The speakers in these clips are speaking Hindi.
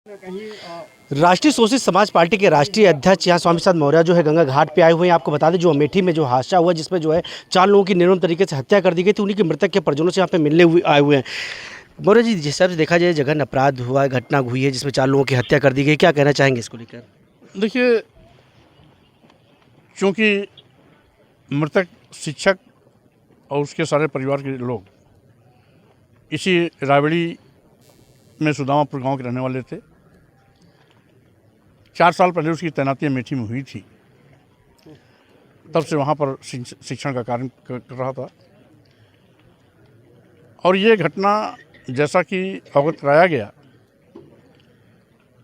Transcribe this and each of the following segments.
राष्ट्रीय शोषित समाज पार्टी के राष्ट्रीय अध्यक्ष यहाँ स्वामी प्रसाद मौर्य जो है गंगा घाट पे आए हुए हैं। आपको बता दें जो अमेठी में जो हादसा हुआ जिसमें जो है 4 लोगों की निर्मम तरीके से हत्या कर दी गई थी, उन्हीं के मृतक के परिजनों से यहाँ पे मिलने आए हुए हैं। मौर्य जी, जिस हिसाब से देखा जाए जघन्य अपराध हुआ है, घटना हुई है जिसमें 4 लोगों की हत्या कर दी गई, क्या कहना चाहेंगे इसको लेकर? देखिए, चूँकि मृतक शिक्षक और उसके सारे परिवार के लोग इसी रायबड़ी में सुदामापुर गांव के रहने वाले थे। 4 साल पहले उसकी तैनाती अमेठी में हुई थी, तब से वहाँ पर शिक्षण का कार्य कर रहा था। और ये घटना जैसा कि अवगत कराया गया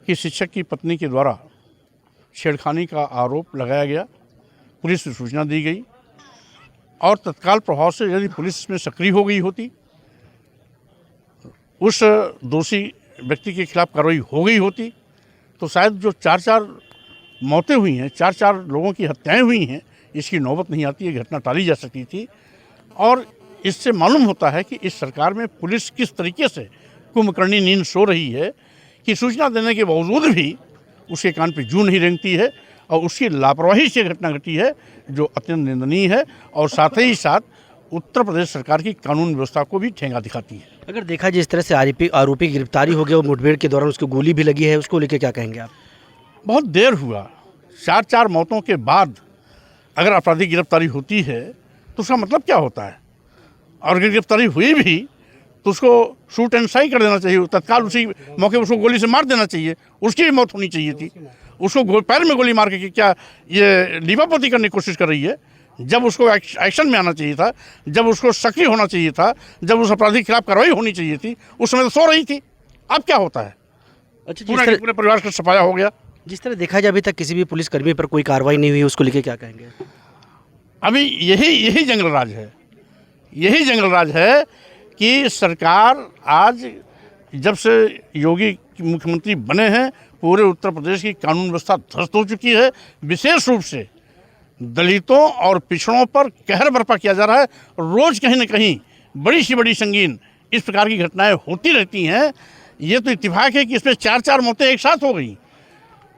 कि शिक्षक की पत्नी के द्वारा छेड़खानी का आरोप लगाया गया, पुलिस को सूचना दी गई और तत्काल प्रभाव से यदि पुलिस इसमें सक्रिय हो गई होती, उस दोषी व्यक्ति के खिलाफ कार्रवाई हो गई होती, तो शायद जो 4 मौतें हुई हैं, 4 लोगों की हत्याएं हुई हैं, इसकी नौबत नहीं आती, ये घटना टाली जा सकती थी। और इससे मालूम होता है कि इस सरकार में पुलिस किस तरीके से कुंभकर्णी नींद सो रही है कि सूचना देने के बावजूद भी उसके कान पे जूं नहीं रेंगती है और उसकी लापरवाही से घटना घटी है, जो अत्यंत निंदनीय है और साथ ही साथ उत्तर प्रदेश सरकार की कानून व्यवस्था को भी ठेंगा दिखाती है। अगर देखा जाए इस तरह से आरोपी की गिरफ्तारी हो गया और मुठभेड़ के दौरान उसको गोली भी लगी है, उसको लेकर क्या कहेंगे आप? बहुत देर हुआ, 4 मौतों के बाद अगर आपराधिक गिरफ्तारी होती है तो उसका मतलब क्या होता है? और अगर गिरफ्तारी हुई भी तो उसको शूट एंड साई कर देना चाहिए, तत्काल उसी मौके पर उसको गोली से मार देना चाहिए, उसकी भी मौत होनी चाहिए थी। उसको पैर में गोली मार के क्या ये लीपापोती करने की कोशिश कर रही है? जब उसको एक्शन में आना चाहिए था, जब उसको सक्रिय होना चाहिए था, जब उस अपराधी के खिलाफ कार्रवाई होनी चाहिए थी, उस समय तो सो रही थी। अब क्या होता है? अच्छा, पूरे परिवार का सफाया हो गया। जिस तरह देखा जाए अभी तक किसी भी पुलिसकर्मी पर कोई कार्रवाई नहीं हुई, उसको लेकर क्या कहेंगे? अभी यही जंगल राज है, यही जंगल राज है कि सरकार आज जब से योगी मुख्यमंत्री बने हैं, पूरे उत्तर प्रदेश की कानून व्यवस्था ध्वस्त हो चुकी है। विशेष रूप से दलितों और पिछड़ों पर कहर बर्पा किया जा रहा है। रोज़ कहीं न कहीं बड़ी से बड़ी संगीन इस प्रकार की घटनाएं होती रहती हैं। ये तो इत्तेफाक है कि इसमें 4 मौतें एक साथ हो गई,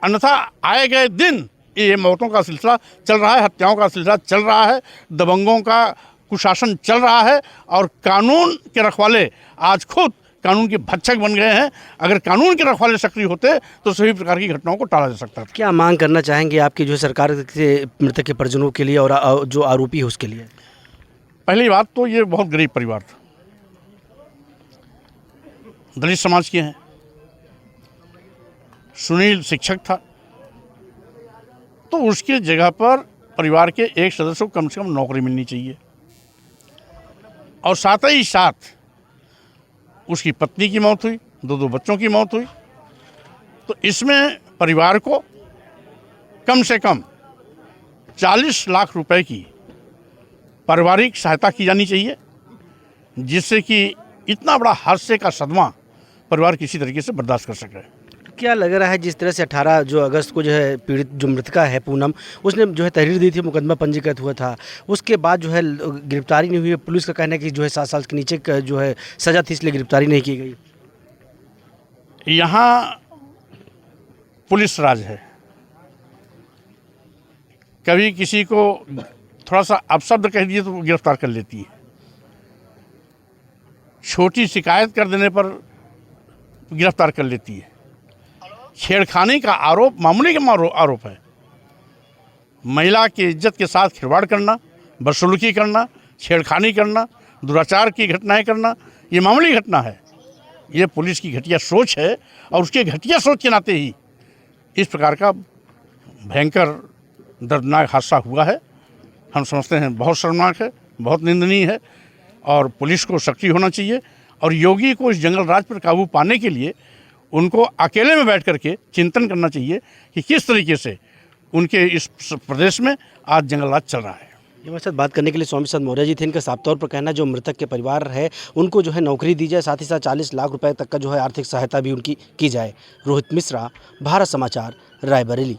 अन्यथा आए गए दिन ये मौतों का सिलसिला चल रहा है, हत्याओं का सिलसिला चल रहा है, दबंगों का कुशासन चल रहा है और कानून के रखवाले आज खुद कानून के भक्षक बन गए हैं। अगर कानून के रखवाले सक्रिय होते तो सभी प्रकार की घटनाओं को टाला जा सकता था। क्या मांग करना चाहेंगे आपकी जो सरकार से मृतक के परिजनों के लिए और जो आरोपी है उसके लिए? पहली बात तो ये बहुत गरीब परिवार था, दलित समाज के हैं। सुनील शिक्षक था, तो उसकी जगह पर परिवार के एक सदस्य को कम से कम नौकरी मिलनी चाहिए और साथ ही साथ उसकी पत्नी की मौत हुई, 2 बच्चों की मौत हुई। तो इसमें परिवार को कम से कम 40 लाख रुपए की पारिवारिक सहायता की जानी चाहिए, जिससे कि इतना बड़ा हादसे का सदमा परिवार किसी तरीके से बर्दाश्त कर सके। क्या लग रहा है जिस तरह से 18 जो अगस्त को जो है पीड़ित जो मृतका है पूनम, उसने जो है तहरीर दी थी, मुकदमा पंजीकृत हुआ था, उसके बाद जो है गिरफ्तारी नहीं हुई। पुलिस का कहना है कि जो है 7 साल के नीचे का जो है सजा थी, इसलिए गिरफ्तारी नहीं की गई। यहाँ पुलिस राज है, कभी किसी को थोड़ा सा अपशब्द कह दिए तो वो गिरफ्तार कर लेती है, छोटी शिकायत कर देने पर गिरफ्तार कर लेती है। छेड़खानी का आरोप मामूली का आरोप है। महिला की इज्जत के साथ खिलवाड़ करना, बदसलूकी करना, छेड़खानी करना, दुराचार की घटनाएं करना, ये मामूली घटना है। ये पुलिस की घटिया सोच है और उसके घटिया सोच के नाते ही इस प्रकार का भयंकर दर्दनाक हादसा हुआ है। हम समझते हैं बहुत शर्मनाक है, बहुत निंदनीय है और पुलिस को सक्रिय होना चाहिए। और योगी को इस जंगल राज पर काबू पाने के लिए उनको अकेले में बैठ करके चिंतन करना चाहिए कि किस तरीके से उनके इस प्रदेश में आज जंगल राज चल रहा है। हमारे साथ बात करने के लिए स्वामी प्रसाद मौर्य जी थे। इनका साफ तौर पर कहना जो मृतक के परिवार है उनको जो है नौकरी दी जाए, साथ ही साथ 40 लाख रुपए तक का जो है आर्थिक सहायता भी उनकी की जाए। रोहित मिश्रा, भारत समाचार, रायबरेली।